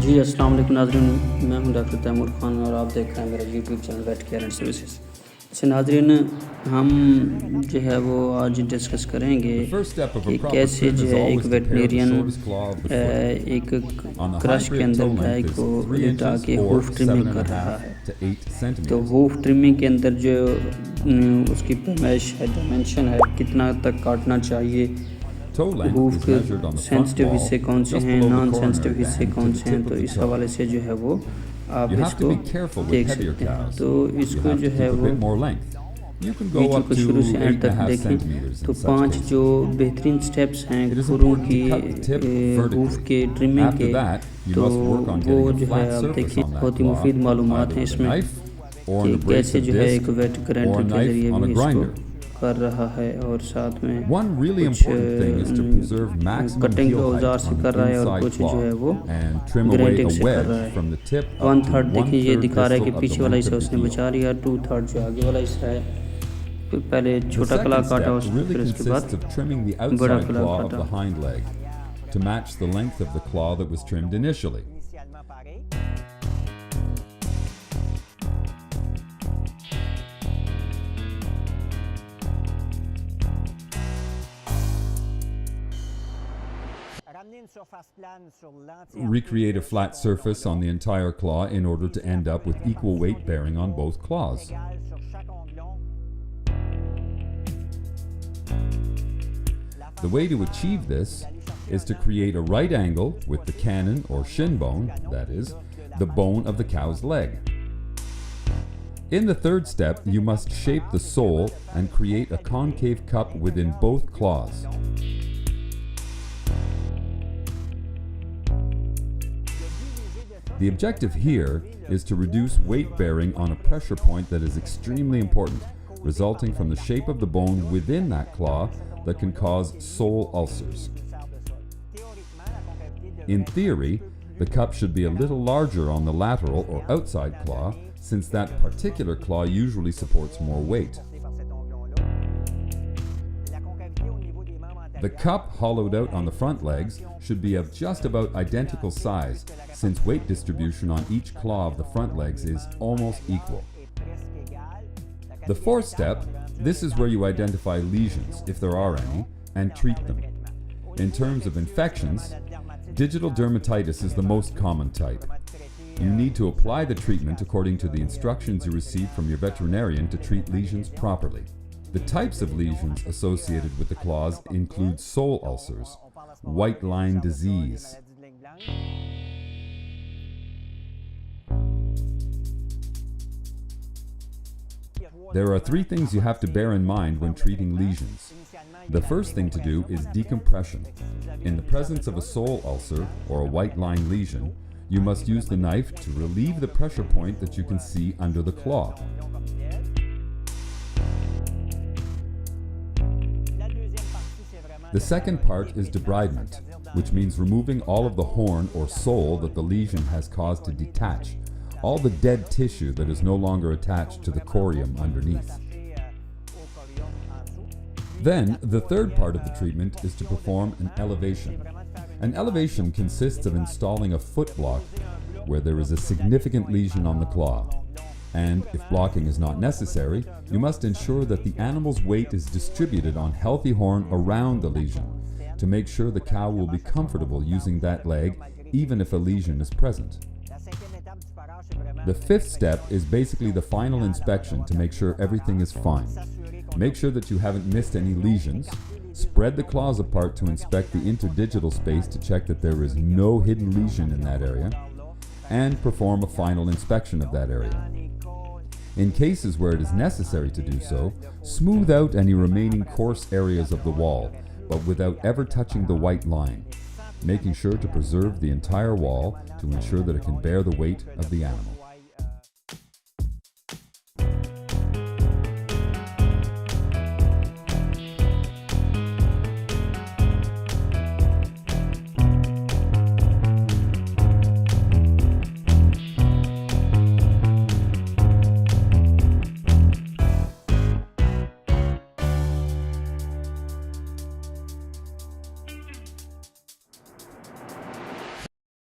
जी अस्सलाम वालेकुम नाज़रीन, मैं हूं डॉक्टर तैमूर ख़ान और आप देख रहे हैं मेरा YouTube channel vet care and services. अच्छा नाज़रीन, हम जो है वो आज डिस्कस करेंगे कि कैसे जो है एक वेटनेरियन एक क्रश के अंदर गाय को लिटा के हूफ ट्रिमिंग कर रहा है। तो हूफ ट्रिमिंग के अंदर जो उसकी पैमाइश है, डायमेंशन है, कितना तक काटना चाहिए, हूफ के सेंसिटिव हिस्से कौन से हैं, नॉन सेंसिटिव हिस्से कौन से हैं, तो इस हवाले से जो है वो आप इसको देख सकते हैं। तो इसको जो है वो वीडियो को शुरू से एंड तक देखें। तो 5 जो बेहतरीन स्टेप्स हैं खुरों की हूफ के ट्रिमिंग के, तो वो जो है आप देखें बहुत ही मुफीद मालूमात हैं इसमें कि कैसे जो है एक वेट ग्राइंडर के जरिए भी इसको कर रहा है और साथ में कुछ कटिंग औजार से कर रहा है और कुछ जो है वो ग्राइंडिंग से कर रहा है। 1/3 देखिए ये दिखा रहा है कि पीछे वाला हिस्सा उसने बचा लिया, 2/3 जो आगे वाला हिस्सा है। पहले छोटा कला काटा उसमें, फिर उसके बाद बड़ा कला काटा। to match the length of the claw that was trimmed initially. Recreate a flat surface on the entire claw in order to end up with equal weight bearing on both claws. The way to achieve this is to create a right angle with the cannon or shin bone, that is, the bone of the cow's leg. In the third step, you must shape the sole and create a concave cup within both claws. The objective here is to reduce weight bearing on a pressure point that is extremely important, resulting from the shape of the bone within that claw that can cause sole ulcers. In theory, the cup should be a little larger on the lateral or outside claw, since that particular claw usually supports more weight. The cup hollowed out on the front legs should be of just about identical size, since weight distribution on each claw of the front legs is almost equal. The fourth step, this is where you identify lesions, if there are any, and treat them. In terms of infections, digital dermatitis is the most common type. You need to apply the treatment according to the instructions you receive from your veterinarian to treat lesions properly. The types of lesions associated with the claws include sole ulcers, white line disease, There are 3 things you have to bear in mind when treating lesions. The first thing to do is decompression. In the presence of a sole ulcer or a white line lesion, you must use the knife to relieve the pressure point that you can see under the claw. The second part is debridement, which means removing all of the horn or sole that the lesion has caused to detach, all the dead tissue that is no longer attached to the corium underneath. Then, the third part of the treatment is to perform an elevation. An elevation consists of installing a foot block where there is a significant lesion on the claw. And if blocking is not necessary, you must ensure that the animal's weight is distributed on healthy horn around the lesion to make sure the cow will be comfortable using that leg even if a lesion is present. The fifth step is basically the final inspection to make sure everything is fine. Make sure that you haven't missed any lesions. Spread the claws apart to inspect the interdigital space to check that there is no hidden lesion in that area, and perform a final inspection of that area. In cases where it is necessary to do so, smooth out any remaining coarse areas of the wall, but without ever touching the white line, making sure to preserve the entire wall to ensure that it can bear the weight of the animal.